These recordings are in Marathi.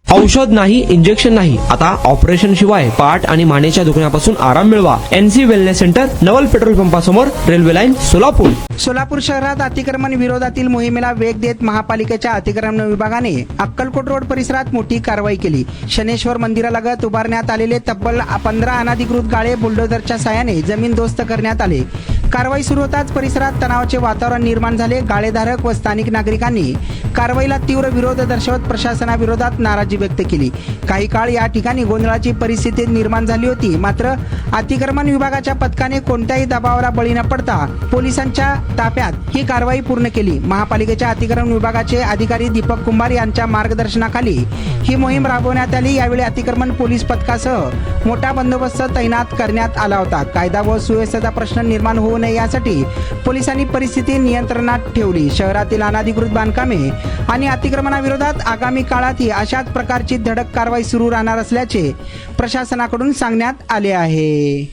औषध नाही, इंजेक्शन नाही, आता ऑपरेशन शिवाय पाठ आणि मानेच्या दुखण्यापासून आराम मिळवा. NC wellness centre, Naval petrol पंपासमोर, रेल्वे लाईन, सोलापूर. सोलापूर शहरात अतिक्रमण विरोधातील मोहिमेला वेग देत महापालिकेच्या अतिक्रमण विभागाने अक्कलकोट रोड परिसरात मोठी कारवाई केली. शनेश्वर मंदिरालगत उभारण्यात आलेले तब्बल 15 अनधिकृत गाळे बुलडोझरच्या साहाय्याने जमीनदोस्त करण्यात आले. कारवाई सुरू होताच परिसरात तणावाचे वातावरण निर्माण झाले. गाळेधारक व स्थानिक नागरिकांनी कारवाईला तीव्र विरोध दर्शवत प्रशासनाविरोधात नाराजी व्यक्त केली. काही काळ या ठिकाणी गोंधळाची परिस्थिती निर्माण झाली होती. मात्र अतिक्रमण विभागाच्या पथकाने कोणत्याही दबावाला बळी न पडता पोलिसांच्या ताफ्यात ही कारवाई पूर्ण केली. महापालिकेच्या अतिक्रमण विभागाचे अधिकारी दीपक कुंभार यांच्या मार्गदर्शनाखाली ही मोहीम राबवण्यात आली. यावेळी अतिक्रमण पोलीस पथकासह मोठा बंदोबस्त तैनात करण्यात आला होता. कायदा व सुव्यवस्थेचा प्रश्न निर्माण होऊ नये यासाठी पोलिसांनी परिस्थिती नियंत्रणात ठेवली. शहरातील अनधिकृत बांधकामे आणि अतिक्रमणाविरोधात आगामी काळातही अशाच प्रकारची धडक कारवाई सुरू राहणार असल्याचे प्रशासनाकडून सांगण्यात आले आहे.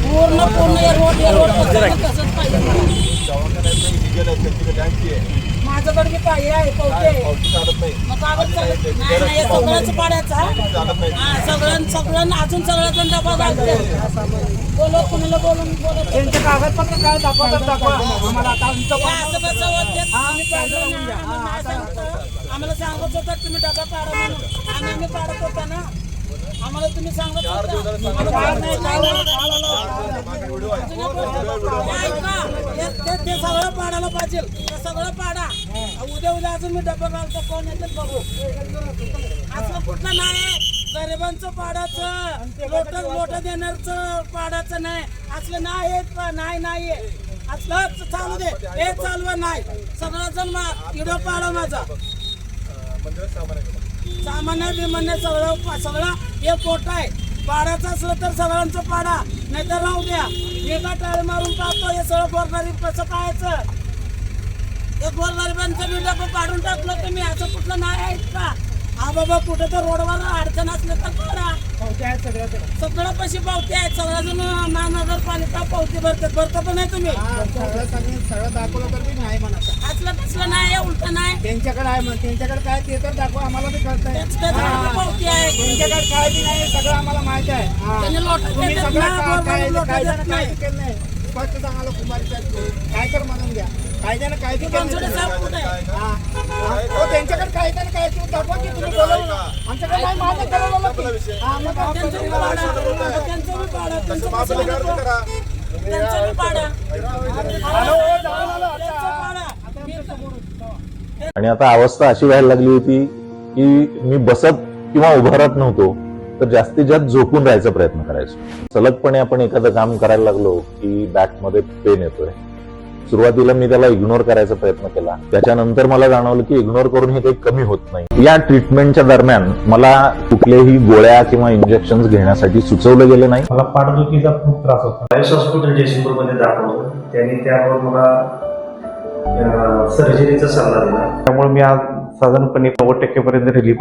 पूर्ण तसंच पाहिजे. माझ्याकडे मी पाहिजे आहे मग कागद नाही सगळंच पाड्याचा सगळं अजून सगळ्याजण डबा घालते. बोलत कुणाला बोलून बोलत त्यांचे कागदपत्र काय दाखवा आम्हाला सांगत होता तुम्ही डबा पाडा म्हणून आणि आम्ही पाडत होता ना. आम्हाला तुम्ही सांगत ते सगळं पाडायला पाहिजे. सगळं पाडा. उद्या अजून मी डबा घालतो कोण येते बघू. असं कुठलं नाही. गरिबांचं पाडाचं लोट देणारचं पाडाचं नाही. असलं नाही असलं चालू दे. हे चालू नाही. सगळं जण व्हिडिओ पाडा माझा. सामान्य बिमान्य सगळं हे पोट आहे. पाडाचं असलं तर सगळ्यांचं पाडा, नाही तर राहू द्या. एका टाळ मारून पाहतो हे सगळं गोरगरीब कसं पाहायचं. हे गोरगरिबांचं व्हिडिओ पाडून टाकलं तुम्ही. असं कुठलं नाही आहेत का? हा बाबा कुठं तर रोडवर अडचण असलं तर करा. सगळं पैसे पावते आहेत. सगळ्याजण महानगरपालिका पावती भरता पण नाही तुम्ही. सगळं दाखवलं तर नाही म्हणा. असलं कसलं नाही, उलट नाही. त्यांच्याकडे आहे मग त्यांच्याकडे काय ते तर दाखवा. आम्हाला बी कळतंय पावती आहे. त्यांच्याकडे काय बी नाही. सगळं आम्हाला माहिती आहे. त्यांनी लोट तुम्ही देतात सगळं ना, काय लोटं देत नाही. केलं नाही. स्पष्ट सांगायला कुमारीच्या काय तर म्हणून घ्या. कायद्यानं काय बी बनसोडे साहेब कुठे आहे? त्यांच्याकडे काय तर काय ते दाखवा की तुम्ही बोलवलं ना. आमच्याकडे नाही माझं ठरवलं की त्यांचं बी पाडा, त्यांचं बी पाडा, त्यांचं बी पाडा. आणि आता अवस्था अशी व्हायला लागली होती की मी बसत किंवा उभं राहत नव्हतो, तर जास्तीत जास्त झोपून राहायचा प्रयत्न करायचो. सलगपणे आपण एखादं काम करायला लागलो की बॅकमध्ये पेन येतोय, सुरुवातीला मी त्याला इग्नोर करायचा प्रयत्न केला. त्याच्यानंतर मला जाणवलं की इग्नोर करून हे काही कमी होत नाही. या ट्रीटमेंटच्या दरम्यान मला कुठल्याही गोळ्या किंवा इंजेक्शन घेण्यासाठी सुचवलं गेलं नाही. मला पाठदुखीचा खूप त्रास होता. आयुष हॉस्पिटल जयसिंगपूरमध्ये दाखवलं. त्यांनी त्यावर मला सर्जरीचा सल्ला दिला. त्यामुळे मी आज साधारणपणे 90% पर्यंत रिलीफ आहे.